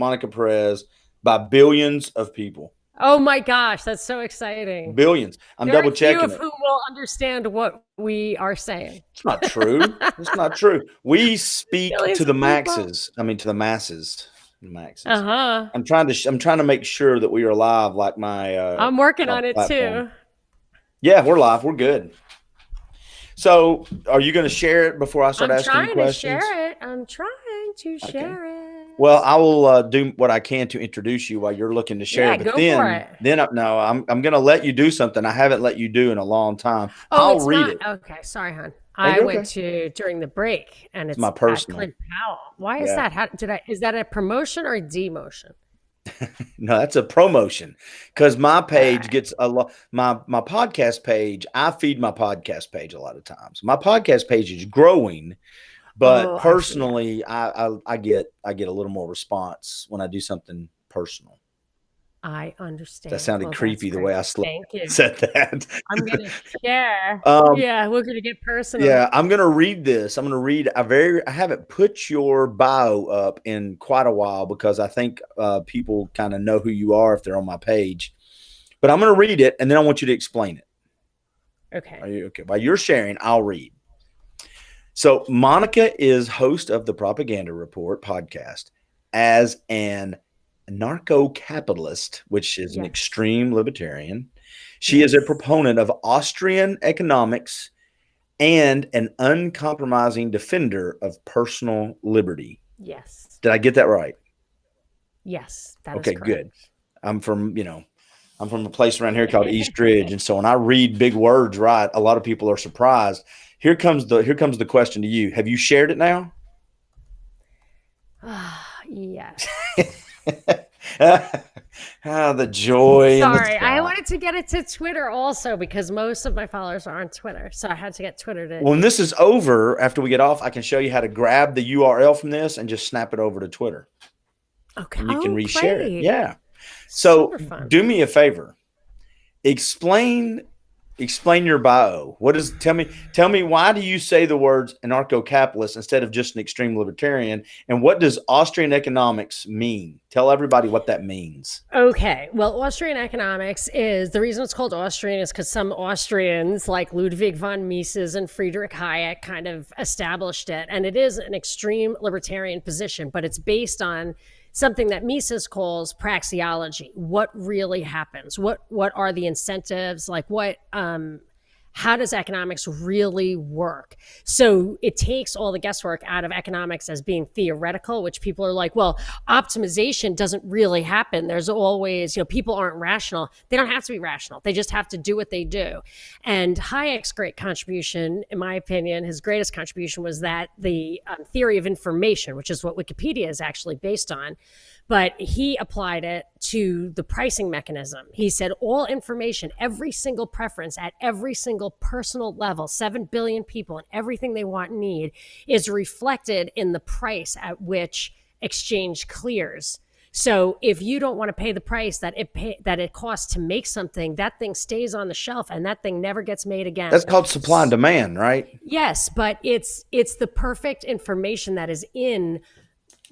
Monica Perez by billions of people. Oh my gosh, that's so exciting. Billions. I'm Very double few checking of it. whom will understand what we are saying. It's not true. It's not true. We speak to Billions the of people. maxes. I mean, to the masses. Maxes. Uh-huh. I'm trying to make sure that we are live, like I'm working my on it platform. too. Yeah, we're live. We're good. So, are you going to share it before I start I'm asking you trying to questions? share it. I'm trying to Okay. share it. Well, I will do what I can to introduce you while you're looking to share. Yeah, But go for it. no, I'm going to let you do something I haven't let you do in a long time. Oh, I'll it's read not. it. Okay, sorry, hon. Oh, I you're went okay. to during the break and It's it's my at personal. Clint Powell. Why is Yeah. that? Is that a promotion or a demotion? No, that's a promotion because my All page right. gets a lot. My podcast page, I feed my podcast page a lot of times. My podcast page is growing, but Oh, I see. personally, I get a little more response when I do something personal. I That understand. sounded Well, that's creepy the way great. I Thank you. said that. I'm gonna share. um, Yeah, we're gonna get personal. yeah, I'm gonna read this. I'm gonna read I haven't put your bio up in quite a while because I think people kind of know who you are if they're on my page. But I'm gonna read it and then I want you to explain it. Okay. Are you okay? While you're sharing, I'll read. So Monica is host of the Propaganda Report podcast as an anarcho-capitalist, which is an Yes. extreme libertarian. She is a proponent of Austrian economics and an uncompromising defender of personal liberty. Yes. Did I get that right? Yes, that is Okay, correct. good. I'm from a place around here called East Ridge, and so when I read big words right, a lot of people are surprised. Here comes the question to you. Have you shared it now? Yes. The joy in the Sorry, I sky. wanted to get it to Twitter also because most of my followers are on Twitter, so I had to get Twitter to. When this is over, after we get off, I can show you how to grab the URL from this and just snap it over to Twitter. Okay. And you can reshare it. Great. Yeah. So Super fun. do me a favor. Explain your bio. Tell me why do you say the words anarcho-capitalist instead of just an extreme libertarian? And what does Austrian economics mean? Tell everybody what that means. Okay. Well, Austrian economics is the reason it's called Austrian is because some Austrians like Ludwig von Mises and Friedrich Hayek kind of established it. And it is an extreme libertarian position, but it's based on something that Mises calls praxeology. What really happens? What are the incentives? Like how does economics really work? So it takes all the guesswork out of economics as being theoretical, which people are like, well, optimization doesn't really happen. There's always, people aren't rational. They don't have to be rational. They just have to do what they do. And Hayek's great contribution, in my opinion, his greatest contribution was that the theory of information, which is what Wikipedia is actually based on, but he applied it to the pricing mechanism. He said all information, every single preference at every single personal level, 7 billion people and everything they want and need is reflected in the price at which exchange clears. So if you don't want to pay the price that it costs to make something, that thing stays on the shelf and that thing never gets made again. That's called supply and demand, right? Yes, but it's the perfect information that is in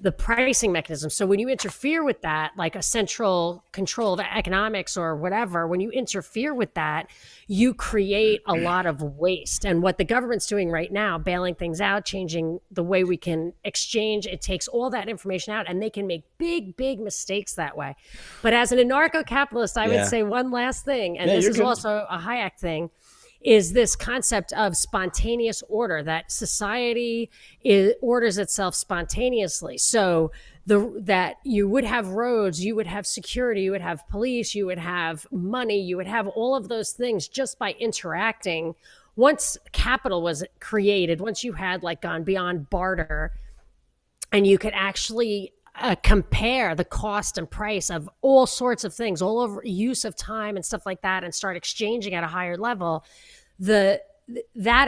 the pricing mechanism. So when you interfere with that, like a central control of economics or whatever, when you interfere with that, you create a lot of waste. And what the government's doing right now, bailing things out, changing the way we can exchange, it takes all that information out and they can make big, big mistakes that way. But as an anarcho-capitalist, I would say one last thing, and this is good. Also a Hayek thing, is this concept of spontaneous order, that society orders itself spontaneously. So that you would have roads, you would have security, you would have police, you would have money, you would have all of those things just by interacting. Once capital was created, once you had gone beyond barter, and you could actually compare the cost and price of all sorts of things, all over use of time and stuff like that, and start exchanging at a higher level, that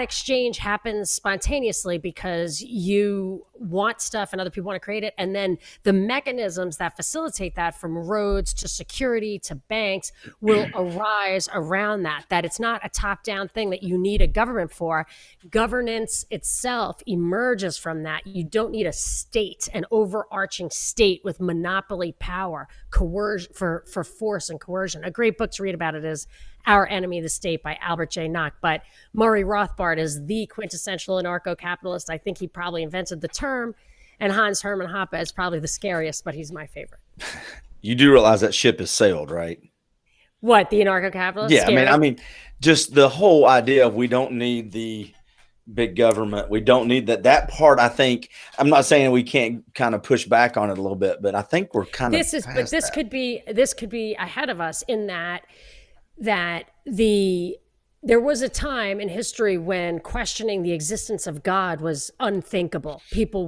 exchange happens spontaneously because you want stuff and other people want to create it. And then the mechanisms that facilitate that, from roads to security to banks, will arise around that it's not a top-down thing that you need a government for. Governance itself emerges from that. You don't need a state, an overarching state with monopoly power, coercion for force and coercion. A great book to read about it is Our Enemy, the State by Albert J. Nock. But Murray Rothbard is the quintessential anarcho-capitalist. I think he probably invented the term. And Hans Hermann Hoppe is probably the scariest, but he's my favorite. You do realize that ship has sailed, right? What, the anarcho-capitalist? Yeah, I mean, just the whole idea of we don't need the big government. We don't need that part. I think, I'm not saying we can't kind of push back on it a little bit, but I think we're kind this could be ahead of us in that there was a time in history when questioning the existence of God was unthinkable. People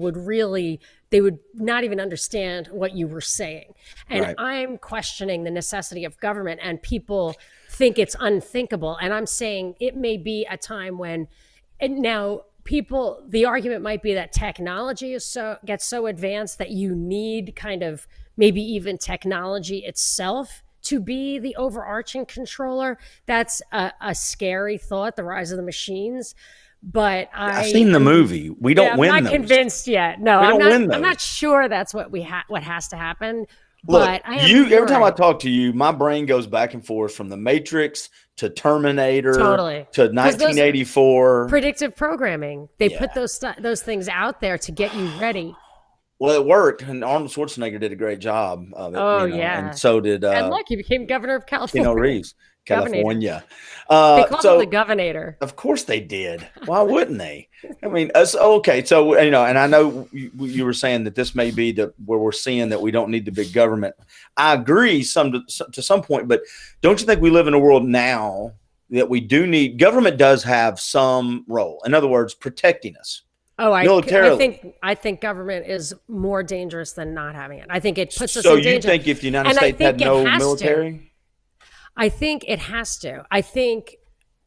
they would not even understand what you were saying. And right. I'm questioning the necessity of government, and people think it's unthinkable. And I'm saying it may be a time when, and now the argument might be that technology gets so advanced that you need kind of maybe even technology itself to be the overarching controller. That's a scary thought, the rise of the machines. But I've seen the movie. We don't win. I'm not convinced yet. No, I'm not sure that's what has to happen. Look, but every time I talk to you, my brain goes back and forth from The Matrix to Terminator to 1984. Predictive programming. They put those things out there to get you ready. Well, it worked, and Arnold Schwarzenegger did a great job of it. And so did. And look, he became governor of California. Reeves, California. They called him the governor. Of course they did. Why wouldn't they? I mean, okay. So and I know you were saying that this may be where we're seeing that we don't need the big government. I agree to some point, but don't you think we live in a world now that we do need government? Does have some role. In other words, protecting us. Oh, I think government is more dangerous than not having it. I think it puts us in danger. So you think if the United States had no military? I think it has to. I think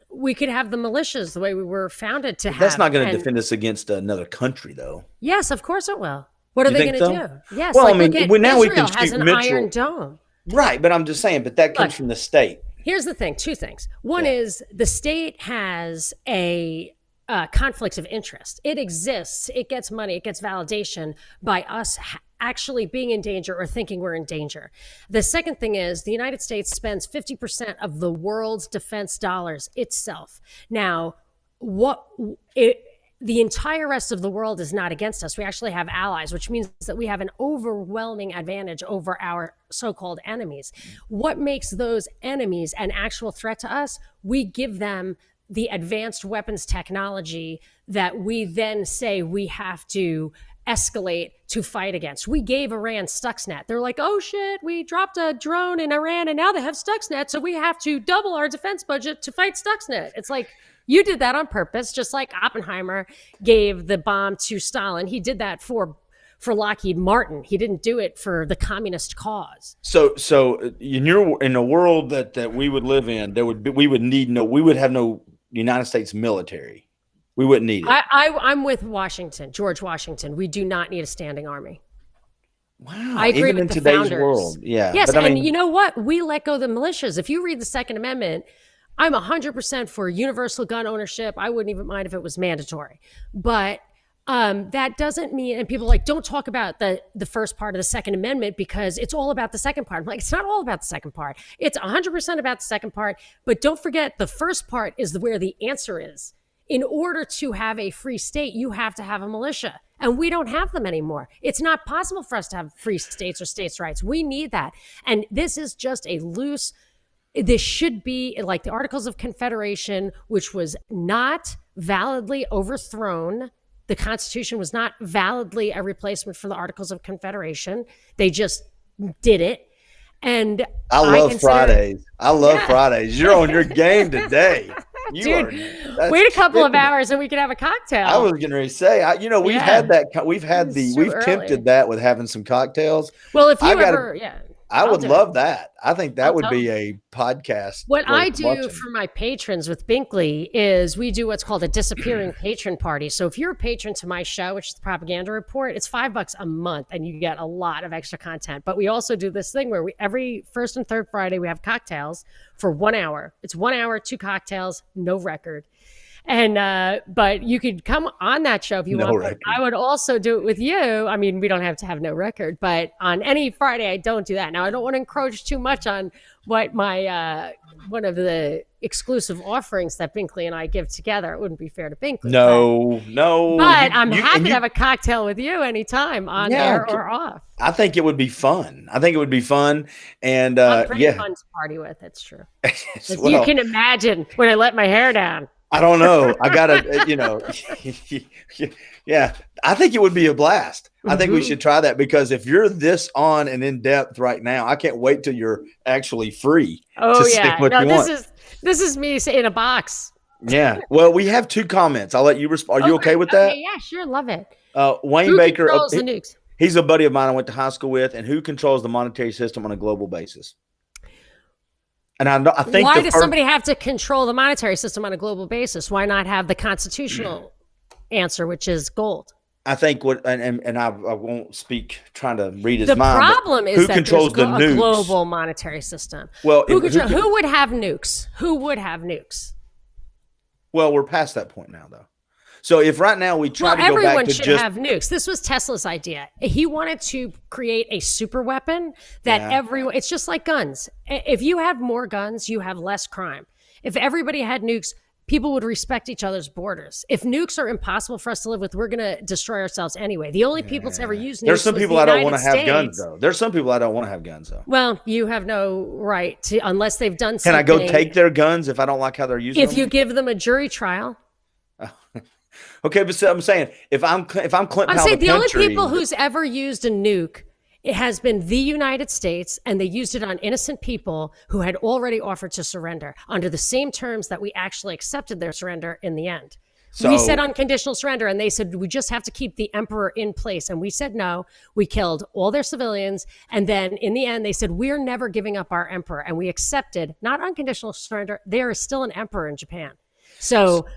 we could have the militias the way we were founded to have. That's not going to defend us against another country, though. Yes, of course it will. What are they going to do? Yes. Well, now Israel we can has an iron dome. Right, but I'm just saying, but that comes from the state. Here's the thing, two things. One is the state has a conflicts of interest. It exists. It gets money. It gets validation by us actually being in danger or thinking we're in danger. The second thing is the United States spends 50% of the world's defense dollars itself. Now, the entire rest of the world is not against us. We actually have allies, which means that we have an overwhelming advantage over our so-called enemies. What makes those enemies an actual threat to us? We give them the advanced weapons technology that we then say we have to escalate to fight against. We gave Iran Stuxnet. They're like, oh shit, we dropped a drone in Iran and now they have Stuxnet, so we have to double our defense budget to fight Stuxnet. It's like, you did that on purpose, just like Oppenheimer gave the bomb to Stalin. He did that for Lockheed Martin. He didn't do it for the communist cause. So in a world that we would live in, we would have no United States military. We wouldn't need it. I'm with George Washington. We do not need a standing army. Wow. I agree even with in the today's founders. world. Yeah. Yes, and you know what? We let go of the militias. If you read the Second Amendment, I'm 100% for universal gun ownership. I wouldn't even mind if it was mandatory. But that doesn't mean, and people are like, don't talk about the first part of the Second Amendment because it's all about the second part. I'm like, it's not all about the second part. It's 100% about the second part. But don't forget, the first part is where the answer is. In order to have a free state, you have to have a militia. And we don't have them anymore. It's not possible for us to have free states or states' rights. We need that. And this is just this should be like the Articles of Confederation, which was not validly overthrown. The Constitution was not validly a replacement for the Articles of Confederation. They just did it. And I love Fridays. Fridays. You're on your game today. Dude, wait a couple of hours and we could have a cocktail. I was getting ready to say, we've had that. We've tempted that with having some cocktails. Well, if you I I'll would do it. love that. I think that I'll would tell be them. a podcast What I worth do watching. for my patrons with Binkley is we do what's called a disappearing patron party. So if you're a patron to my show, which is the Propaganda Report, it's $5 a month and you get a lot of extra content. But we also do this thing where we every first and third Friday we have cocktails for 1 hour. It's 1 hour, 2 cocktails, no record. And but you could come on that show if you No want. record. I would also do it with you. I mean, we don't have to have no record, but on any Friday, I don't do that. Now, I don't want to encroach too much on what my one of the exclusive offerings that Binkley and I give together. It wouldn't be fair to Binkley. No. But I'm happy to have a cocktail with you anytime on air or off. I think it would be fun. And I'm pretty fun to party with. It's true. Well, you can imagine when I let my hair down. I don't know. I gotta, yeah. I think it would be a blast. I think we should try that because if you're this on and in depth right now, I can't wait till you're actually free. Oh to yeah, what you want. This is me in a box. Yeah. Well, we have 2 comments. I'll let you respond. Are you okay with that? Yeah, sure. Love it. Wayne Who Baker. controls the nukes? He's a buddy of mine I went to high school with, and who controls the monetary system on a global basis? And I think why does somebody have to control the monetary system on a global basis? Why not have the constitutional answer, which is gold? I think and I won't speak trying to read his the mind. The problem is who that controls the a nukes? Global monetary system. Well, who would have nukes? Who would have nukes? Well, we're past that point now, though. So if right now we try to go back to everyone should have nukes. This was Tesla's idea. He wanted to create a super weapon that everyone. It's just like guns. If you have more guns, you have less crime. If everybody had nukes, people would respect each other's borders. If nukes are impossible for us to live with, we're going to destroy ourselves anyway. The only people to ever use nukes. There's some people I don't want to have guns, though. There's some people I don't want to have guns, though. Well, you have no right to, unless they've done something. Can I go take their guns if I don't like how they're using them? If you give them a jury trial. Okay, but I'm saying if I'm Clint Powell, I'm saying the only people who's ever used a nuke, it has been the United States, and they used it on innocent people who had already offered to surrender under the same terms that we actually accepted their surrender in the end. So, we said unconditional surrender, and they said we just have to keep the emperor in place, and we said no. We killed all their civilians, and then in the end, they said we're never giving up our emperor, and we accepted not unconditional surrender. There is still an emperor in Japan, so.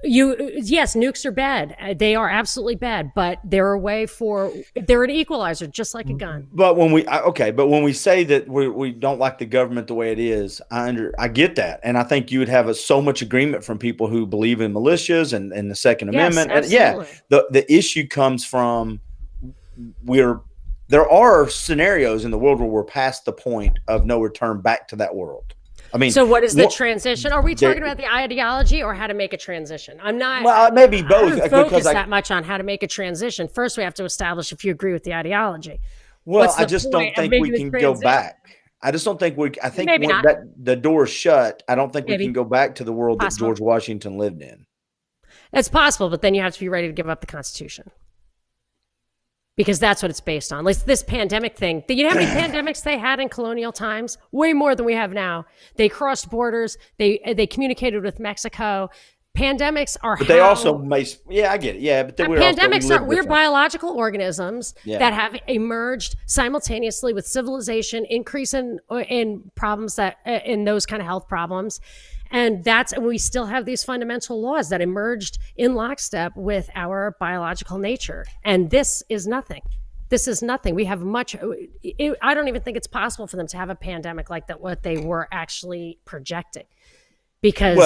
Yes, nukes are bad. They are absolutely bad, but they're they're an equalizer, just like a gun. But when we say that we don't like the government the way it is, I get that, and I think you would have so much agreement from people who believe in militias and the Second Amendment. Absolutely. And the issue comes from there are scenarios in the world where we're past the point of no return back to that world. I mean, so what is the transition? Are we talking about the ideology or how to make a transition? I'm not. Well, maybe both. I don't focus that much on how to make a transition. First, we have to establish if you agree with the ideology. Well, I just don't think we can go back. I just don't think I think that the door's shut. I don't think we can go back to the world that George Washington lived in. It's possible, but then you have to be ready to give up the Constitution. Because that's what it's based on. Like this pandemic thing. You know how many pandemics they had in colonial times? Way more than we have now. They crossed borders. They communicated with Mexico. Pandemics are But they also I get it. Yeah, but we're biological organisms that have emerged simultaneously with civilization, increase in problems in those kind of health problems. And we still have these fundamental laws that emerged in lockstep with our biological nature. And this is nothing. This is nothing. We have I don't even think it's possible for them to have a pandemic like that, what they were actually projecting. Because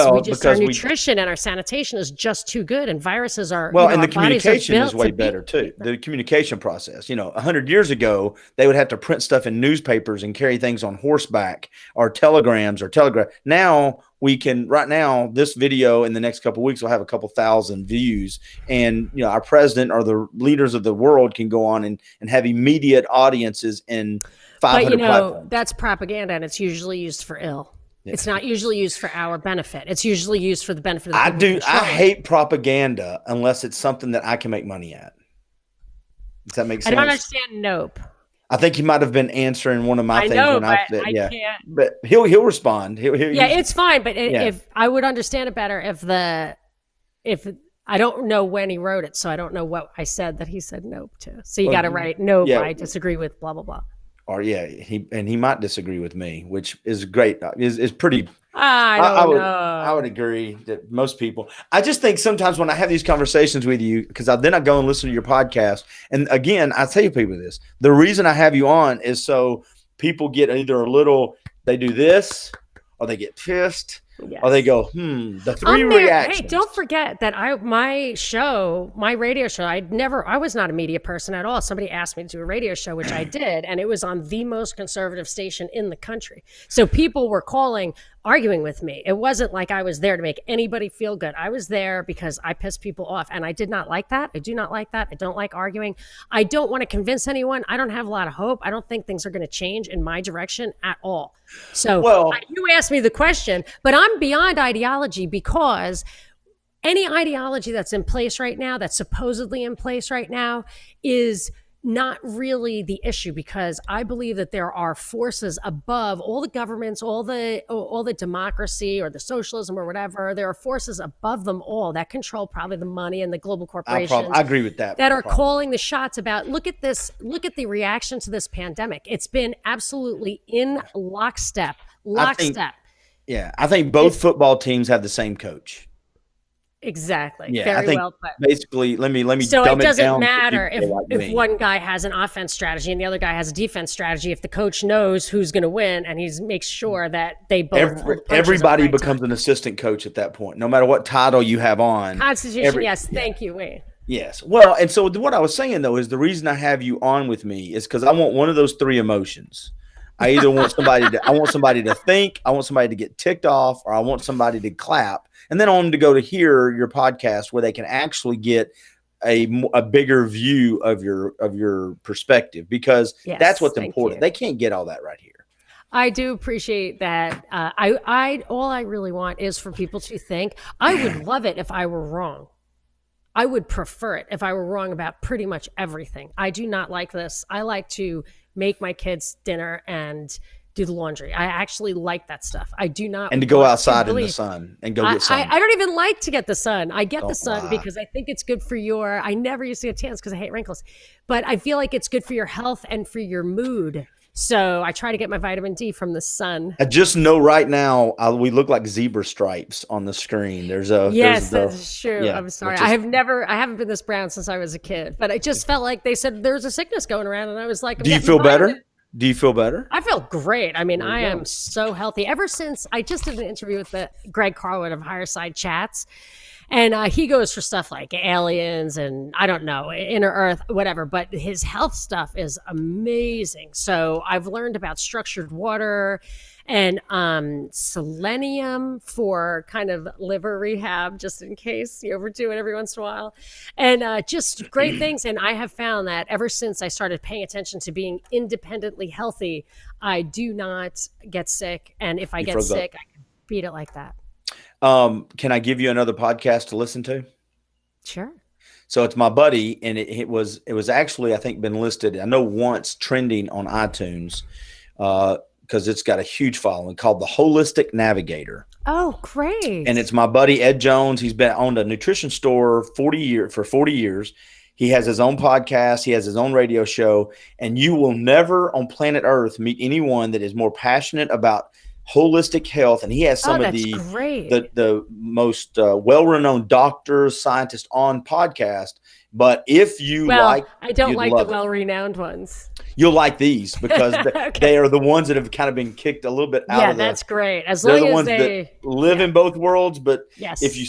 our nutrition and our sanitation is just too good, and viruses are and the communication is way better too. The communication process, 100 years ago, they would have to print stuff in newspapers and carry things on horseback or telegrams or telegraph. Now we can. Right now, this video in the next couple of weeks will have a couple thousand views, and our president or the leaders of the world can go on and have immediate audiences in 500 platforms. That's propaganda, and it's usually used for ill. Yeah. It's not usually used for our benefit. It's usually used for the benefit of the people. I hate propaganda unless it's something that I can make money at. Does that make sense? I don't understand. Nope. I think he might have been answering one of my things. I can't. But he'll respond. It's fine. But if I would understand it better if I don't know when he wrote it, so I don't know what I said that he said nope to. So you got to write nope. I disagree with blah blah blah. or yeah, he might disagree with me, which is great. Is pretty. I I don't would I would know. agree that most people. I just think sometimes when I have these conversations with you, because then I go and listen to your podcast, and again, I tell people this: the reason I have you on is so people get either a little, they do this, or they get pissed, or they Yes. go, the three I'm there. Hey, reactions. don't forget that my radio show, I was not a media person at all. Somebody asked me to do a radio show, which I did, and it was on the most conservative station in the country. So people were calling, arguing with me. It wasn't like I was there to make anybody feel good. I was there because I pissed people off, and I did not like that. I do not like that. I don't like arguing. I don't want to convince anyone. I don't have a lot of hope. I don't think things are going to change in my direction at all. So Well, you asked me the question, but I'm beyond ideology because any ideology that's in place right now, that's supposedly in place right now, is not really the issue because I believe that there are forces above all the governments, all the democracy or the socialism or whatever. There are forces above them all that control probably the money and the global corporations I agree with that. that are Probably. calling the shots about look at the reaction to this pandemic. It's been absolutely in lockstep. I think, Lockstep. yeah, I think both It's football teams have the same coach. exactly Yeah, I very think well put. basically, let me So it dumb it doesn't down for matter people like if me. one guy has an offense strategy and the other guy has a defense strategy. If the coach knows who's going to win and he makes sure that they both hold the punches at the Everybody right time. becomes an assistant coach at that point, no matter what title you have on. Constitution, yes. Thank you, Wayne. Yes. Well, and so what I was saying though is the reason I have you on with me is because I want one of those three emotions. I either want somebody to think, I want somebody to get ticked off, or I want somebody to clap, and then I want them to go to hear your podcast where they can actually get a bigger view of your perspective because that's Yes, what's thank important. you. They can't get all that right here. I do appreciate that. I all I really want is for people to think. I would love it if I were wrong. I would prefer it if I were wrong about pretty much everything. I do not like this. I like to make my kids dinner and do the laundry. I actually like that stuff. I do not And to go want to outside in the believe. sun and go get sun. I don't even like to get the sun. I get the Don't sun lie. because I think it's good for your. I never used to get tans because I hate wrinkles, but I feel like it's good for your health and for your mood. So I try to get my vitamin D from the sun. I just know right now we look like zebra stripes on the screen. Yes, that's true. Yeah, I'm sorry. which is I haven't been this brown since I was a kid, but I just felt like they said there's a sickness going around, and I was like, I'm Do you getting feel the vitamin. better? Do you feel better? I feel great. I mean, There you I go. am so healthy. Ever since I just did an interview with the Greg Carlwood of Higher Side Chats, and he goes for stuff like aliens and I don't know, inner earth, whatever. But his health stuff is amazing. So I've learned about structured water and selenium for kind of liver rehab, just in case you overdo it every once in a while, and just great things. And I have found that ever since I started paying attention to being independently healthy, I do not get sick. And if I You get froze up. sick, I can beat it like that. Can I give you another podcast to listen to? Sure. So it's my buddy, and it was actually I think been listed. I know once trending on iTunes because it's got a huge following called the Holistic Navigator. Oh, great. And it's my buddy Ed Jones. He's been owned a nutrition store for 40 years. He has his own podcast. He has his own radio show. And you will never on planet Earth meet anyone that is more passionate about holistic health. And he has some of that's the great. the most well-renowned doctors, scientists on podcast. But if you I don't you'd like the love it. well-renowned ones. You'll like these because Okay. they are the ones that have kind of been kicked a little bit out Yeah, of the. that's great. As They're long the as ones they that live in both worlds, but yes. if you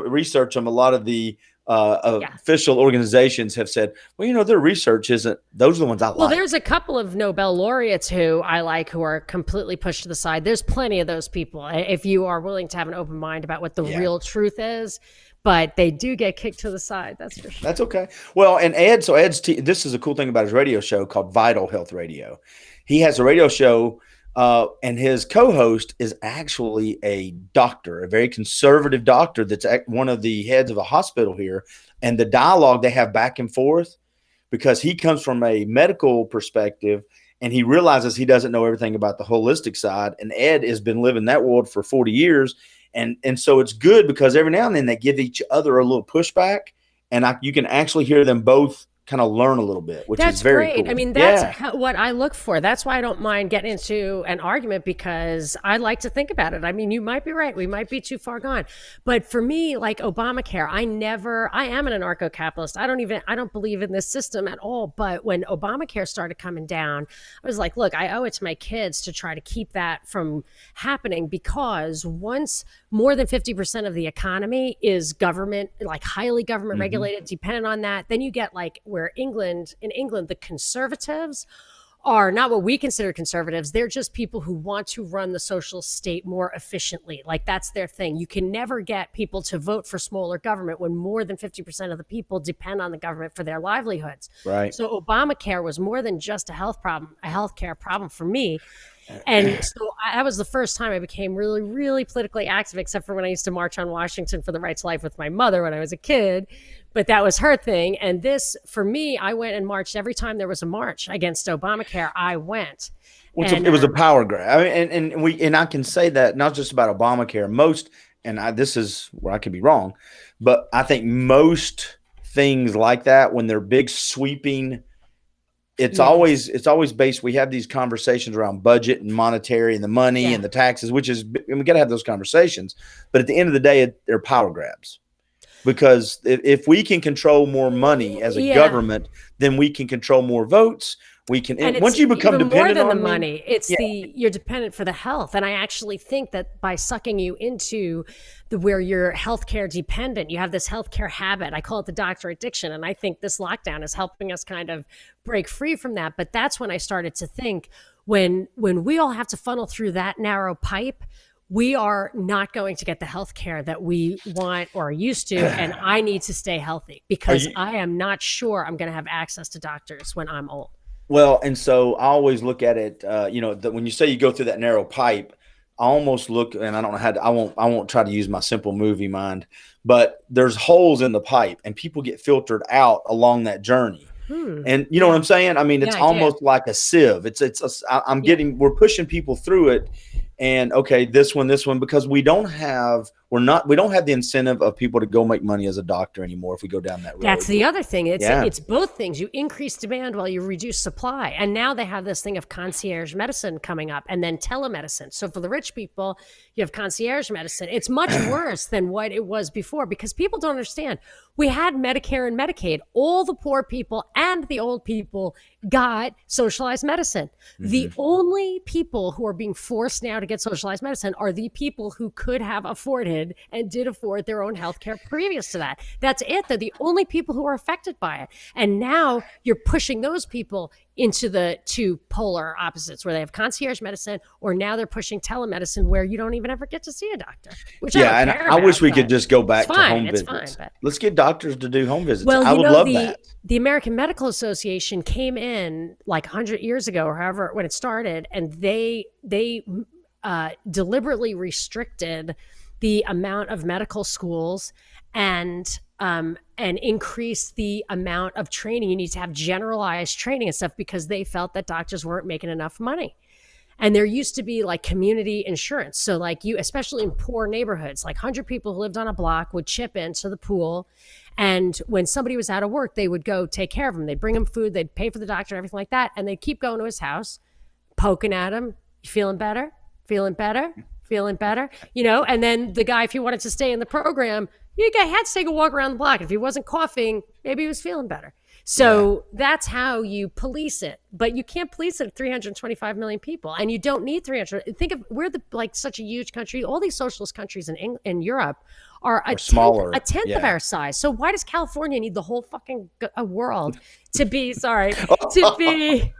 research them, a lot of the Yeah. official organizations have said, well, their research isn't. Those are the ones I Well, like. there's a couple of Nobel laureates who I like who are completely pushed to the side. There's plenty of those people if you are willing to have an open mind about what the real truth is. But they do get kicked to the side. That's for sure. That's okay. Well, and Ed's this is a cool thing about his radio show called Vital Health Radio. He has a radio show, and his co-host is actually a doctor, a very conservative doctor that's one of the heads of a hospital here. And the dialogue they have back and forth, because he comes from a medical perspective and he realizes he doesn't know everything about the holistic side. And Ed has been living that world for 40 years. And so it's good because every now and then they give each other a little pushback, and you can actually hear them both kind of learn a little bit, which That's is very great. cool. I mean, that's what I look for. That's why I don't mind getting into an argument, because I like to think about it. I mean, you might be right. We might be too far gone. But for me, like Obamacare, I am an anarcho-capitalist. I don't believe in this system at all. But when Obamacare started coming down, I was like, look, I owe it to my kids to try to keep that from happening, because once more than 50% of the economy is government, like highly government regulated, dependent on that, then you get like where in England, the conservatives are not what we consider conservatives. They're just people who want to run the social state more efficiently. Like that's their thing. You can never get people to vote for smaller government when more than 50% of the people depend on the government for their livelihoods. Right. So Obamacare was more than just a healthcare problem for me. And so that was the first time I became really, really politically active, except for when I used to march on Washington for the right to life with my mother when I was a kid. But that was her thing. And this, for me, I went and marched every time there was a march against Obamacare. I went. It was a power grab. I mean, and I can say that not just about Obamacare. This is where I could be wrong, but I think most things like that, when they're big sweeping, it's always based. We have these conversations around budget and monetary and the money and the taxes, and we got to have those conversations. But at the end of the day, they're power grabs, because if we can control more money as a government, then we can control more votes. We can, and once you become dependent more than on the money, it's you're dependent for the health. And I actually think that by sucking you into where you're healthcare dependent, you have this healthcare habit. I call it the doctor addiction. And I think this lockdown is helping us kind of break free from that. But that's when I started to think, when we all have to funnel through that narrow pipe, we are not going to get the health care that we want or are used to. And I need to stay healthy, because I am not sure I'm going to have access to doctors when I'm old. Well, and so I always look at it, that when you say you go through that narrow pipe, I almost look, and I don't know how to, I won't try to use my simple movie mind, but there's holes in the pipe and people get filtered out along that journey. And you know what I'm saying? I mean, it's almost like a sieve. We're pushing people through it. And okay, this one, because we don't have the incentive of people to go make money as a doctor anymore if we go down that road. That's the other thing. It's both things. You increase demand while you reduce supply. And now they have this thing of concierge medicine coming up, and then telemedicine. So for the rich people, you have concierge medicine. It's much worse than what it was before, because people don't understand. We had Medicare and Medicaid. All the poor people and the old people got socialized medicine. The only people who are being forced now to get socialized medicine are the people who could have afforded and did afford their own health care previous to that. That's it. They're the only people who are affected by it. And now you're pushing those people into the two polar opposites, where they have concierge medicine, or now they're pushing telemedicine, where you don't even ever get to see a doctor. Which I wish we could just go back to home visits. Fine, let's get doctors to do home visits. Well, I would love that. The American Medical Association came in like 100 years ago, or however, when it started, and they deliberately restricted the amount of medical schools and increase the amount of training. You need to have generalized training and stuff, because they felt that doctors weren't making enough money. And there used to be like community insurance. So like especially in poor neighborhoods, like 100 people who lived on a block would chip into the pool. And when somebody was out of work, they would go take care of them. They'd bring him food, they'd pay for the doctor and everything like that. And they'd keep going to his house, poking at him. You feeling better? Feeling better? Feeling better? And then the guy, if he wanted to stay in the program, you had to take a walk around the block. If he wasn't coughing, maybe he was feeling better. So that's how you police it. But you can't police it at 325 million people. And you don't need 300. Think of, we're such a huge country. All these socialist countries in Europe are a tenth of our size. So why does California need the whole fucking world to be socialist? Yes.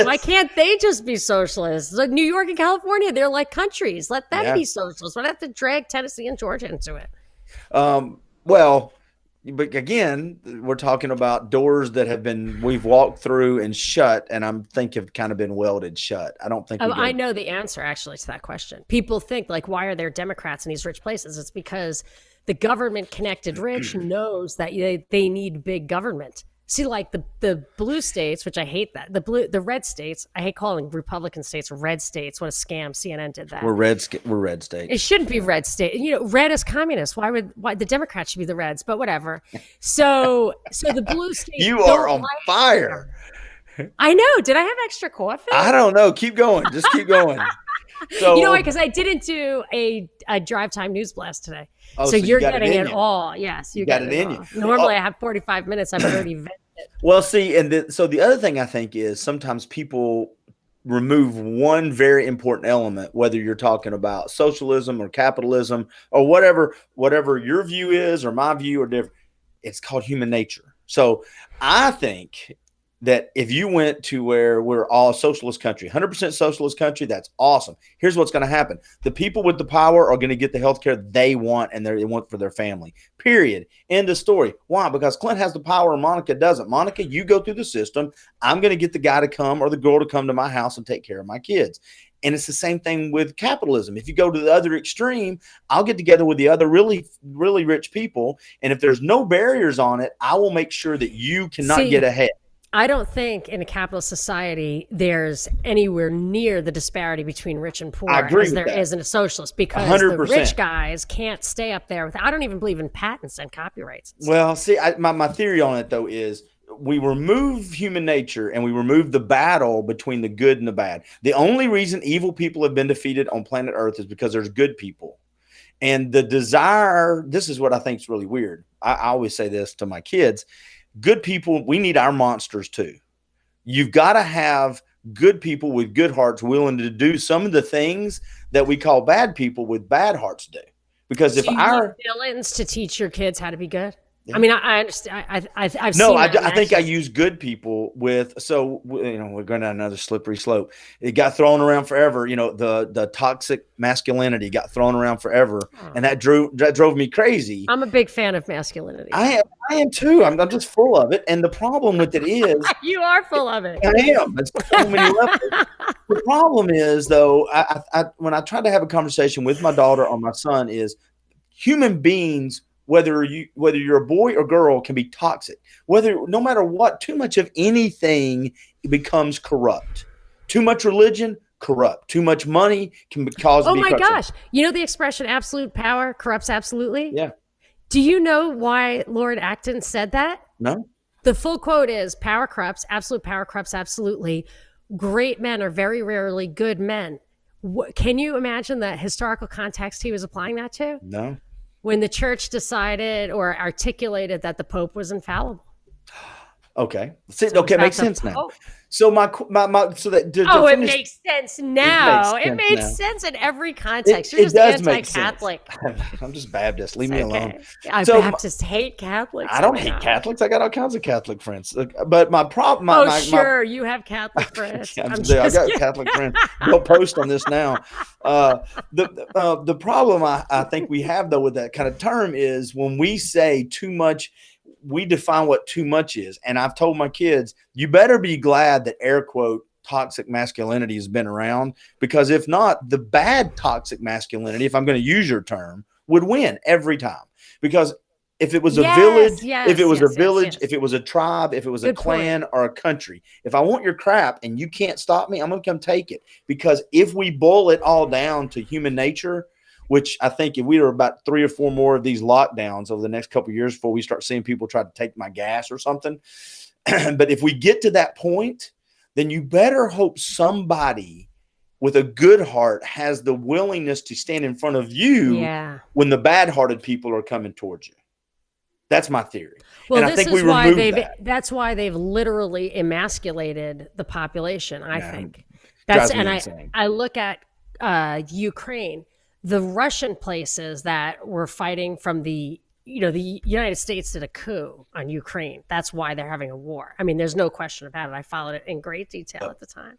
Why can't they just be socialists? Like New York and California, they're like countries. Let them be socialists. Why have to drag Tennessee and Georgia into it? But again, we're talking about doors that we've walked through and shut, and I think have kind of been welded shut. I don't think. I know the answer actually to that question. People think like, why are there Democrats in these rich places? It's because the government connected rich knows that they need big government. See, like the blue states, which I hate that. The red states, I hate calling Republican states red states. What a scam. CNN did that. We're red states. It shouldn't be red state. Red is communist. Why the Democrats should be the reds, but whatever. So the blue states. You are on fire. I know. Did I have extra coffee? I don't know. Keep going. Just keep going. So because I didn't do a drive time news blast today. Oh, so you're getting it you. all. Yes, you got it in you. Normally I have 45 minutes. I've already vented. Well, see, so the other thing I think is sometimes people remove one very important element, whether you're talking about socialism or capitalism or whatever your view is or my view or different. It's called human nature. So I think that if you went to where we're all a socialist country, 100% socialist country, that's awesome. Here's what's going to happen. The people with the power are going to get the health care they want and they want for their family. Period. End of story. Why? Because Clint has the power and Monica doesn't. Monica, you go through the system. I'm going to get the guy to come or the girl to come to my house and take care of my kids. And it's the same thing with capitalism. If you go to the other extreme, I'll get together with the other really, really rich people. And if there's no barriers on it, I will make sure that you cannot get ahead. I don't think in a capitalist society there's anywhere near the disparity between rich and poor as there is in a socialist, because 100%. The rich guys can't stay up there with. I don't even believe in patents and copyrights. Well, see, my theory on it though is we remove human nature and we remove the battle between the good and the bad. The only reason evil people have been defeated on planet Earth is because there's good people. And the desire, this is what I think is really weird. I always say this to my kids. Good people, we need our monsters too. You've got to have good people with good hearts willing to do some of the things that we call bad people with bad hearts do. Because if our villains to teach your kids how to be good. Yeah. I mean, I understand. I've I think I use good people with. So we're going down another slippery slope. It got thrown around forever. The toxic masculinity got thrown around forever, and that drove me crazy. I'm a big fan of masculinity. I am too. I'm just full of it. And the problem with it is you are full of it. I am. It's so many levels. The problem is though, I when I try to have a conversation with my daughter or my son is human beings. Whether you're a boy or girl can be toxic. No matter what, too much of anything becomes corrupt. Too much religion, corrupt. Too much money can cause. Oh my gosh! You know the expression "absolute power corrupts absolutely." Yeah. Do you know why Lord Acton said that? No. The full quote is: "Power corrupts. Absolute power corrupts absolutely. Great men are very rarely good men." Can you imagine the historical context he was applying that to? No. When the church decided or articulated that the Pope was infallible. Okay. Makes sense now. So it makes sense now. It made sense in every context. You're just anti-Catholic. I'm just Baptist. Leave me alone. Baptists hate Catholics. I don't hate Catholics. I got all kinds of Catholic friends. But my problem. You have Catholic friends. I got Catholic friends. We'll post on this now. The problem I think we have though with that kind of term is when we say too much. We define what too much is. And I've told my kids, you better be glad that air quote toxic masculinity has been around, because if not, the bad toxic masculinity, if I'm going to use your term, would win every time. Because if it was a village, if it was a tribe, if it was a clan or a country, if I want your crap and you can't stop me, I'm going to come take it. Because if we boil it all down to human nature, which I think if we were about 3 or 4 more of these lockdowns over the next couple of years before we start seeing people try to take my gas or something. But if we get to that point, then you better hope somebody with a good heart has the willingness to stand in front of you when the bad-hearted people are coming towards you. That's my theory. Well, and I think we removed that. That's why they've literally emasculated the population, I think. I look at Ukraine. The Russian places that were fighting from the United States did a coup on Ukraine. That's why they're having a war. I mean, there's no question about it. I followed it in great detail at the time.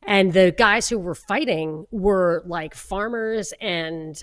And the guys who were fighting were like farmers and,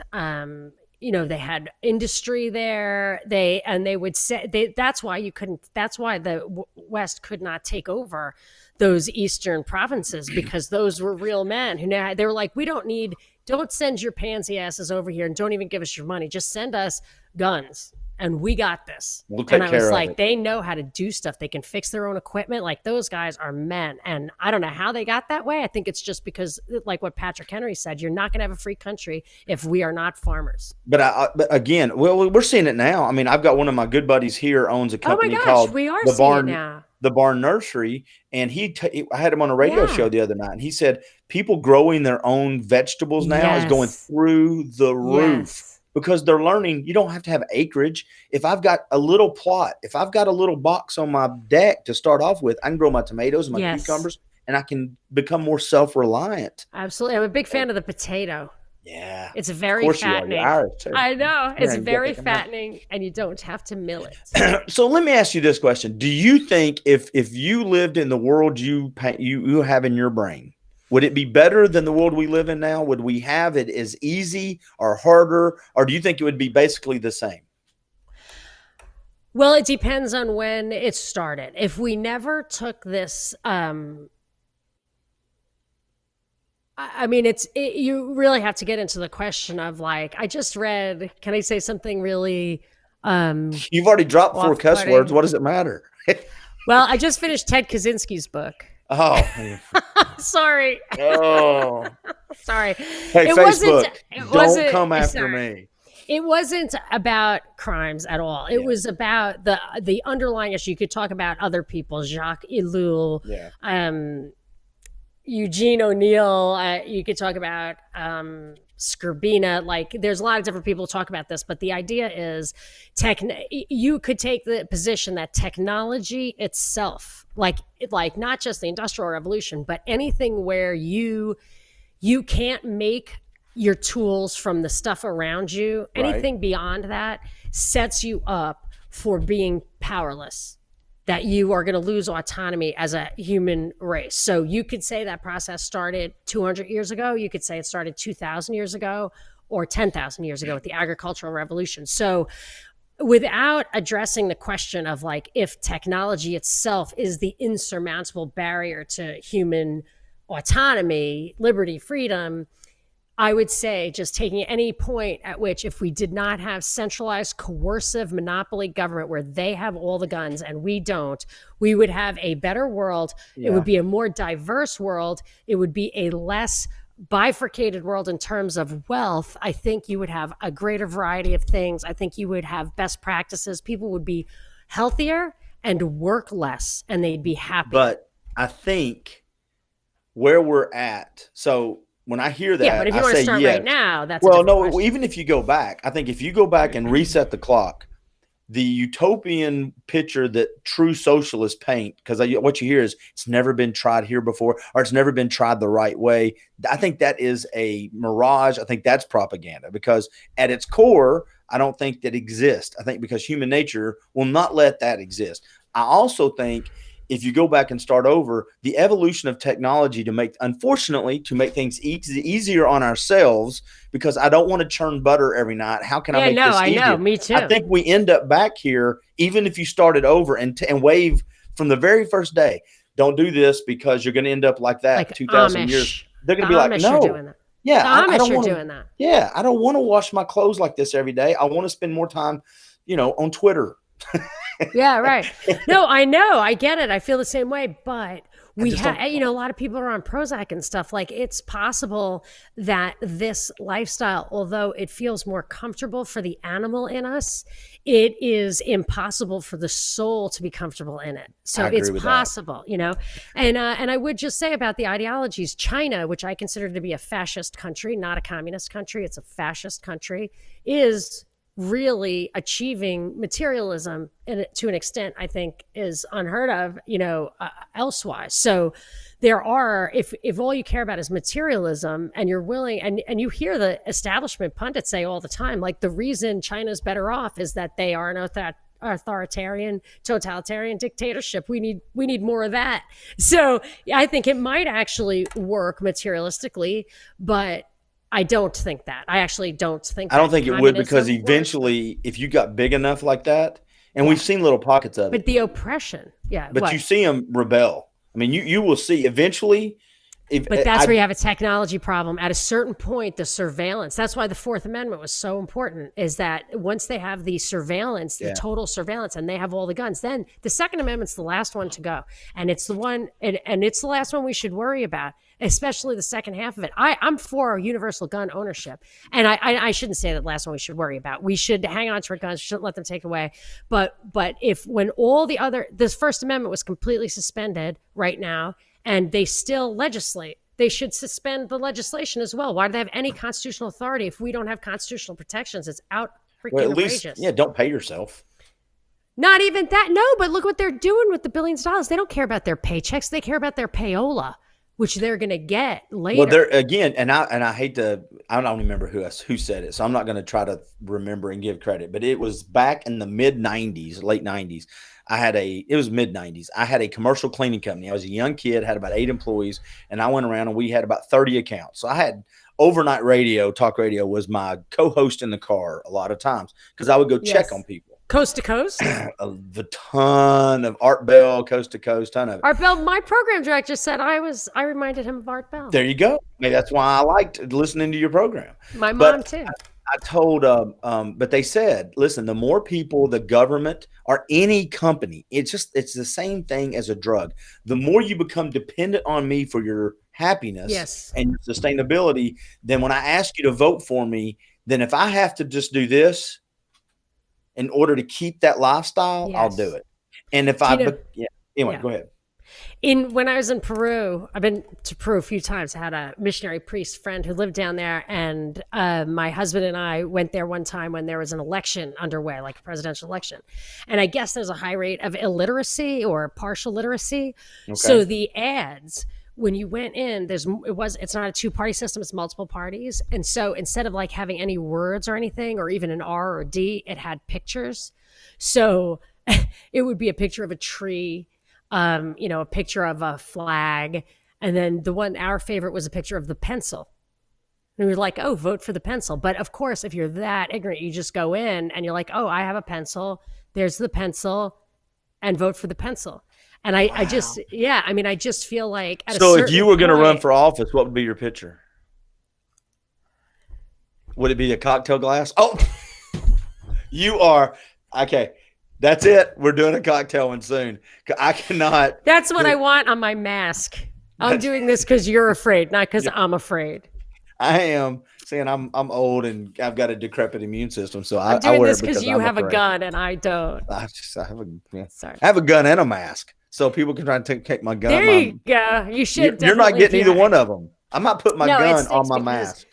they had industry there. They would say that's why the West could not take over those Eastern provinces, because those were real men who they were like, don't send your pansy asses over here and don't even give us your money. Just send us guns and we got this. We'll take And I was care of like, it. they know how to do stuff. They can fix their own equipment. Like, those guys are men. And I don't know how they got that way. I think it's just because, like what Patrick Henry said, you're not going to have a free country if we are not farmers. But again, well, we're seeing it now. I mean, I've got one of my good buddies here owns a Oh my company gosh, called we are the seeing it Barn now. the Barn Nursery, and I had him on a radio Yeah. show the other night, and he said people growing their own vegetables now is going Yes. through the roof Yes. because they're learning you don't have to have acreage. If I've got a little plot, if I've got a little box on my deck to start off with, I can grow my tomatoes and my Yes. cucumbers, and I can become more self-reliant. Absolutely. I'm a big fan of the potato. Yeah. It's Of very course you are. You're fattening. Irish, too. I know. It's Yeah, you got very that coming out. fattening, and you don't have to mill it. So let me ask you this question: do you think if you lived in the world you have in your brain, would it be better than the world we live in now? Would we have it as easy or harder, or do you think it would be basically the same? Well, it depends on when it started. If we never took this, I mean, you really have to get into the question of, like, I just read, can I say something really, You've already dropped 4 cuss off-putting? words. What does it matter? Well, I just finished Ted Kaczynski's book. Oh, Sorry. oh. Sorry. Hey, It Facebook, wasn't- don't come after sorry. me. It wasn't about crimes at all. It was about the underlying issue. You could talk about other people, Jacques Ellul, Yeah. Eugene O'Neill. You could talk about Scribina. Like, there's a lot of different people who talk about this, but the idea is you could take the position that technology itself, like not just the Industrial Revolution, but anything where you can't make your tools from the stuff around you, Right. anything beyond that sets you up for being powerless, that you are going to lose autonomy as a human race. So you could say that process started 200 years ago. You could say it started 2,000 years ago or 10,000 years ago with the agricultural revolution. So without addressing the question of, like, if technology itself is the insurmountable barrier to human autonomy, liberty, freedom, I would say, just taking any point at which, if we did not have centralized, coercive monopoly government where they have all the guns and we don't, we would have a better world. Yeah. It would be a more diverse world. It would be a less bifurcated world in terms of wealth. I think you would have a greater variety of things. I think you would have best practices. People would be healthier and work less, and they'd be happy. But I think where we're at, so when I hear that, yeah, but if you I want to say start yes. right now, that's Well, a different no, question. even if you go back, I think if you go back and reset the clock, the utopian picture that true socialists paint, because what you hear is it's never been tried here before, or it's never been tried the right way. I think that is a mirage. I think that's propaganda, because at its core, I don't think that exists. I think because human nature will not let that exist. I also think if you go back and start over, the evolution of technology to make things easier on ourselves, because I don't want to churn butter every night. How can I make this easier? I know, me too. I think we end up back here, even if you started over and wave from the very first day. Don't do this because you're going to end up like that. Like 2,000 years. Amish. They're going to The be like, Amish are no. doing that. Yeah, The I Amish don't are want doing that. Yeah, I don't want to wash my clothes like this every day. I want to spend more time, on Twitter. Yeah, right. No, I know. I get it. I feel the same way. But we just have, don't- a lot of people are on Prozac and stuff. Like, it's possible that this lifestyle, although it feels more comfortable for the animal in us, it is impossible for the soul to be comfortable in it. So I agree it's with that. possible, And I would just say about the ideologies, China, which I consider to be a fascist country, not a communist country, it's a fascist country, is really achieving materialism to an extent I think is unheard of, elsewise. So there are, if all you care about is materialism and you're willing, and you hear the establishment pundits say all the time, like, the reason China's better off is that they are an authoritarian, totalitarian dictatorship. We need more of that. So I think it might actually work materialistically, but I don't think that. I actually don't think I don't think it would, because communism eventually, if you got big enough like that, and we've seen little pockets of But it, the oppression, but you see them rebel. I mean, you will see eventually But that's where you have a technology problem. At a certain point, the surveillance, that's why the Fourth Amendment was so important, is that once they have the surveillance, the total surveillance, and they have all the guns, then the Second Amendment's the last one to go. And it's the one, and it's the last one we should worry about, especially the second half of it. I'm for universal gun ownership. And I shouldn't say that last one we should worry about. We should hang on to our guns, shouldn't let them take away. But when all the other, this First Amendment was completely suspended right now, and they still legislate, they should suspend the legislation as well. Why do they have any constitutional authority if we don't have constitutional protections? It's out freaking outrageous. Don't pay yourself. Not even that. No, but look what they're doing with the billions of dollars. They don't care about their paychecks. They care about their payola, which they're going to get later. Well, there again, and I hate to, I don't remember who said it, so I'm not going to try to remember and give credit, but it was back in the mid 90s, late 90s. It was mid 90s. I had a commercial cleaning company. I was a young kid, had about 8 employees, and I went around and we had about 30 accounts. So I had overnight radio, talk radio was my co-host in the car a lot of times because I would go check on people. Coast to coast? The ton of Art Bell, coast to coast, ton of it. Art Bell, my program director said I reminded him of Art Bell. There you go. Maybe that's why I liked listening to your program. My mom too. I told, but they said, listen, the more people, the government or any company, it's the same thing as a drug. The more you become dependent on me for your happiness and your sustainability, then when I ask you to vote for me, then if I have to just do this in order to keep that lifestyle, I'll do it. And if anyway, go ahead. When I was in Peru, I've been to Peru a few times. I had a missionary priest friend who lived down there, and my husband and I went there one time when there was an election underway, like a presidential election. And I guess there's a high rate of illiteracy or partial literacy. Okay. So the ads, when you went in, it's not a 2-party system, it's multiple parties. And so instead of like having any words or anything, or even an R or D, it had pictures. So it would be a picture of a tree, a picture of a flag. And then our favorite was a picture of the pencil. And we were like, oh, vote for the pencil. But of course, if you're that ignorant, you just go in and you're like, oh, I have a pencil. There's the pencil, and vote for the pencil. And I just feel like if you were going to run for office, what would be your picture? Would it be a cocktail glass? Oh, you are. Okay. That's it. We're doing a cocktail one soon. I cannot. That's what I want on my mask. I'm doing this because you're afraid, not because I'm afraid. I am saying I'm old and I've got a decrepit immune system, so I'm doing this because you have a gun and I don't. I have a gun and a mask, so people can try and take my gun. There you go. You should. You're not getting either one of them. I'm not putting my gun on my mask.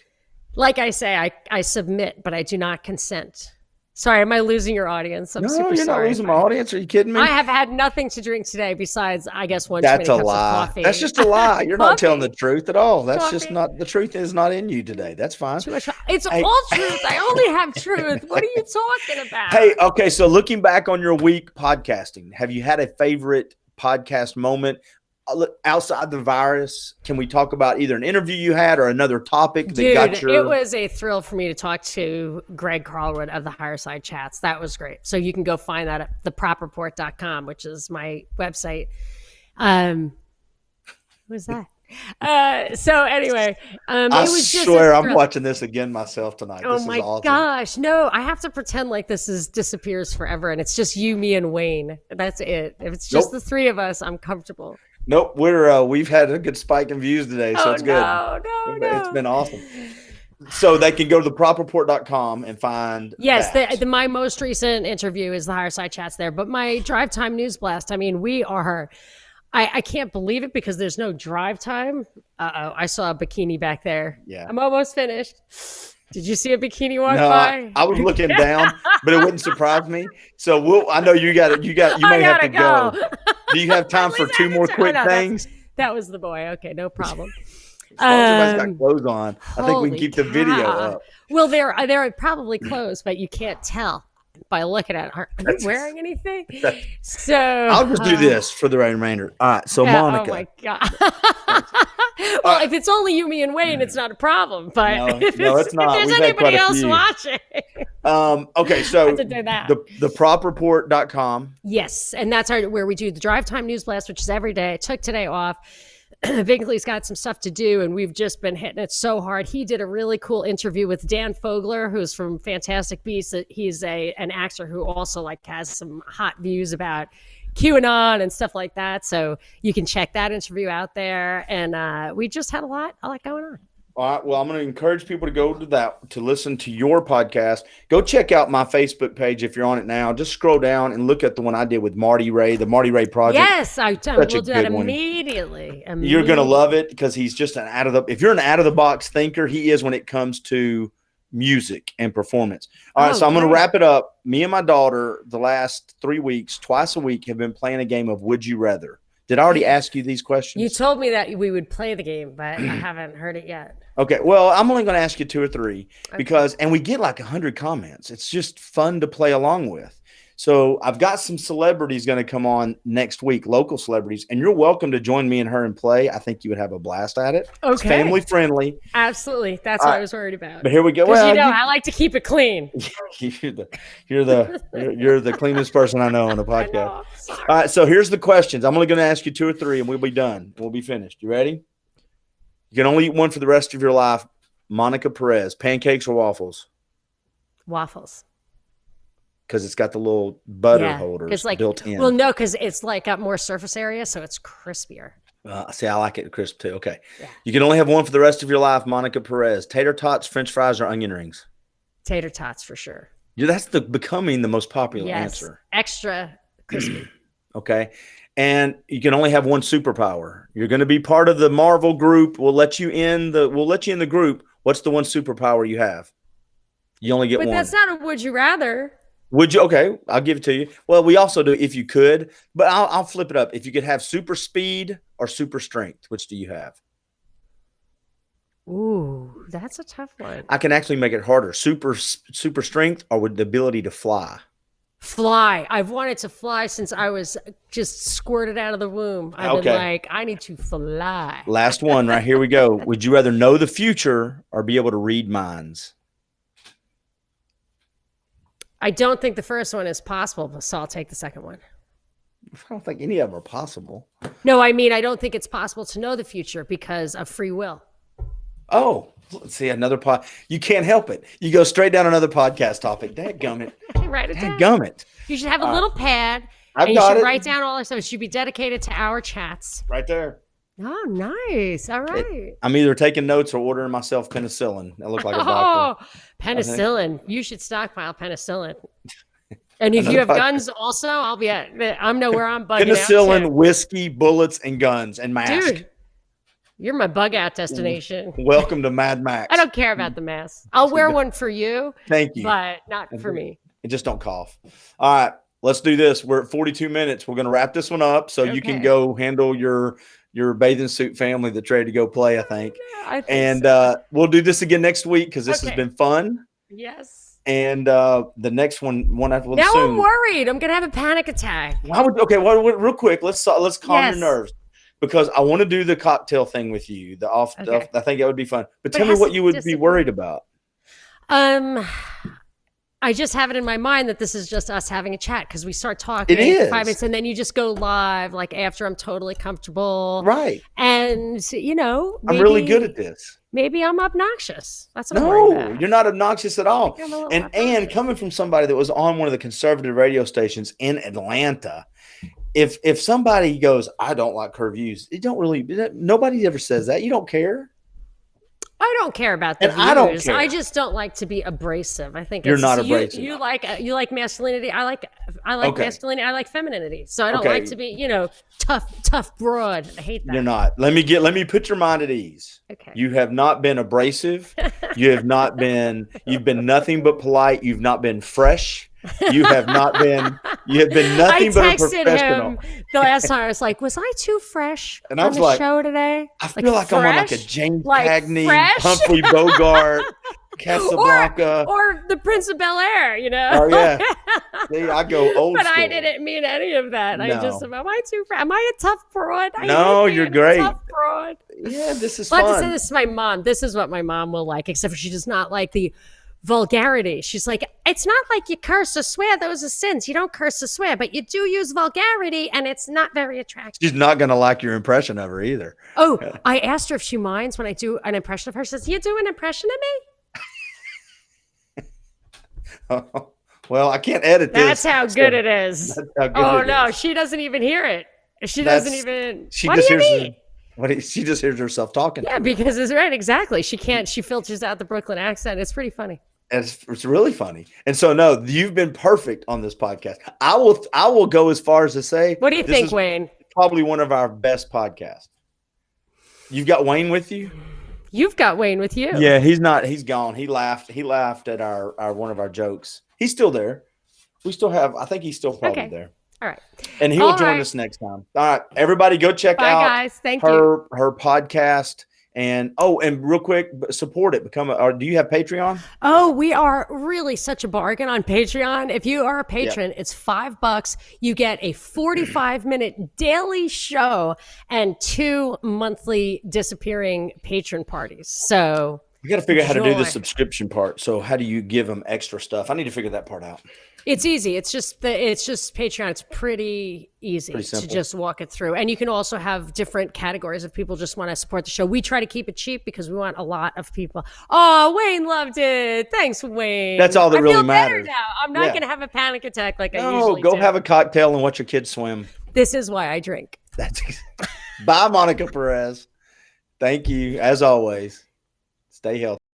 Like I say, I submit, but I do not consent. Sorry, am I losing your audience? I'm super sorry. You're not losing my audience. Are you kidding me? I have had nothing to drink today besides, I guess, one That's too a many cups lie. of coffee. That's just a lie. You're not telling the truth at all. That's just not, the truth is not in you today. That's fine. It's all truth. I only have truth. What are you talking about? Hey, okay, so looking back on your week podcasting, have you had a favorite podcast moment outside the virus? Can we talk about either an interview you had or another topic that got your... It was a thrill for me to talk to Greg Carlwood of the Higher Side Chats. That was great. So you can go find that at thepropreport.com, which is my website. What was that? So anyway, I was swear I'm watching this again myself tonight. Oh this my is awesome. gosh. No, I have to pretend like this disappears forever and it's just you, me, and Wayne. That's it. If it's just the three of us, I'm comfortable. Nope, we've had a good spike in views today, so it's good. No. It's been awesome. So they can go to thepropreport.com and find. Yes, my most recent interview is the Higher Side Chats there. But my drive time news blast, I mean, we are. I can't believe it because there's no drive time. I saw a bikini back there. Yeah, I'm almost finished. Did you see a bikini walk by? I was looking down, but it wouldn't surprise me. So I know you may have to go. Do you have time for two more quick things? That was the boy. Okay, no problem. As long as everybody's got clothes on, I think we can keep the video up. Well, they're probably clothes, but you can't tell by looking at her. Are you wearing anything? So I'll just do this for the remainder. All right. So Monica. Oh my God. Well, if it's only you, me, and Wayne, it's not a problem. But if it's not. If there's anybody else watching. Okay, so thepropreport.com. Yes, and that's where we do the drive time news blast, which is every day. I took today off. Bingley's got some stuff to do, and we've just been hitting it so hard. He did a really cool interview with Dan Fogler, who's from Fantastic Beasts. He's an actor who also like has some hot views about QAnon and stuff like that. So you can check that interview out there. And we just had a lot going on. All right. Well, I'm going to encourage people to go to that, to listen to your podcast. Go check out my Facebook page if you're on it now. Just scroll down and look at the one I did with Marty Ray, the Marty Ray Project. Yes, we'll do that immediately. You're going to love it because he's just if you're an out of the box thinker, he is when it comes to music and performance. All right. So I'm going to wrap it up. Me and my daughter, the last 3 weeks, twice a week, have been playing a game of Would You Rather. Did I already ask you these questions? You told me that we would play the game, but I haven't heard it yet. Okay. Well, I'm only going to ask you 2 or 3 and we get like 100 comments. It's just fun to play along with. So I've got some celebrities going to come on next week, local celebrities, and you're welcome to join me and her and play. I think you would have a blast at it. Okay. It's family friendly. Absolutely. That's what I was worried about. But here we go. Well, I like to keep it clean. You're the cleanest person I know on the podcast. All right. So here's the questions. I'm only going to ask you 2 or 3 and we'll be done. We'll be finished. You ready? You can only eat one for the rest of your life. Monica Perez, pancakes or waffles? Waffles. Because it's got the little butter holders built in. Well, no, because it's like got more surface area, so it's crispier. See, I like it crisp too. Okay. Yeah. You can only have one for the rest of your life. Monica Perez, tater tots, French fries, or onion rings? Tater tots for sure. Yeah, that's becoming the most popular answer. Extra crispy. Okay. And you can only have one superpower. You're going to be part of the Marvel group. We'll let you in the group. What's the one superpower you have? You only get one. But that's not a would you rather. Would you? Okay, I'll give it to you. Well, we also do if you could, but I'll flip it up. If you could have super speed or super strength, which do you have? Ooh, that's a tough one. I can actually make it harder. Super strength or with the ability to fly? Fly. I've wanted to fly since I was just squirted out of the womb. I've been like, I need to fly. Last one, right here we go. Would you rather know the future or be able to read minds? I don't think the first one is possible, so I'll take the second one. I don't think any of them are possible. No, I mean, I don't think it's possible to know the future because of free will. Oh, let's see, another you can't help it. You go straight down another podcast topic. Dadgummit. Write it down. Dadgummit. You should have a little pad. You should write down all our stuff. It should be dedicated to our chats. Right there. Oh, nice. All right. I'm either taking notes or ordering myself penicillin. I look like a doctor. Oh, penicillin. You should stockpile penicillin. And if you have guns also, I'm nowhere I'm bugging penicillin, out whiskey, bullets, and guns, and mask. Dude, you're my bug out destination. Welcome to Mad Max. I don't care about the mask. I'll wear one for you. Thank you. But not for me. And just don't cough. All right. Let's do this. We're at 42 minutes. We're going to wrap this one up so you can go handle your bathing suit family that's ready to go play, I think. We'll do this again next week because this has been fun. Yes. And the next one after now soon. I'm worried. I'm going to have a panic attack. Real quick, let's calm your nerves because I want to do the cocktail thing with you. I think that would be fun. But tell me what you would be worried about. I just have it in my mind that this is just us having a chat because we start talking for 5 minutes and then you just go live like after I'm totally comfortable. Right. And, maybe, I'm really good at this. Maybe I'm obnoxious. That's what I'm worried about. You're not obnoxious at all. And coming from somebody that was on one of the conservative radio stations in Atlanta, if somebody goes, I don't like her views, nobody ever says that. You don't care. I don't care about the views. I don't care. I just don't like to be abrasive. I think you're not abrasive. You like masculinity. I like masculinity. I like femininity. So I don't like to be, tough, broad. I hate that. You're not. Let me put your mind at ease. Okay. You have not been abrasive. You've been nothing but polite. You've not been fresh. You have been nothing but a professional. Him the last time I was like, was I too fresh and I was like, show today? I feel like I'm on like a James Cagney, Humphrey Bogart, Casablanca. Or the Prince of Bel-Air, Oh, yeah. See, I go old But school. I didn't mean any of that. No. Am I too fresh? Am I a tough broad? No, you're great. Tough broad. Yeah, this is fun. fun. I have to say this to my mom. This is what my mom will like, except for she does not like the vulgarity. She's like, it's not like you curse or swear. Those are sins. You don't curse or swear, but you do use vulgarity, and it's not very attractive. She's not going to like your impression of her either. Oh, I asked her if she minds when I do an impression of her. She says, you do an impression of me? Well, I can't edit this. That's how good it is. Oh, no, she doesn't even hear it. She doesn't even. What do you mean? She just hears herself talking. Yeah, because it's right. Exactly. She filters out the Brooklyn accent. It's pretty funny. It's really funny. And so, no, you've been perfect on this podcast. I will go as far as to say, what do you think, Wayne? Probably one of our best podcasts. You've got Wayne with you? You've got Wayne with you. Yeah, he's not. He's gone. He laughed at our one of our jokes. He's still there. We still have. I think he's still probably there. All right. And he will join us next time. All right, everybody, go check out guys. Thank her podcast. And real quick, support it. Do you have Patreon? Oh, we are really such a bargain on Patreon. If you are a patron, it's $5. You get a 45-minute daily show and 2 monthly disappearing patron parties. So you got to figure out how to do the subscription part. So how do you give them extra stuff? I need to figure that part out. It's easy. It's just Patreon. It's pretty easy to just walk it through. And you can also have different categories if people just want to support the show. We try to keep it cheap because we want a lot of people. Oh, Wayne loved it. Thanks, Wayne. That's all that really matters. Now. I'm not going to have a panic attack like I usually do. Go do. have a cocktail and watch your kids swim. This is why I drink. Bye, Monica Perez. Thank you, as always. Stay healthy.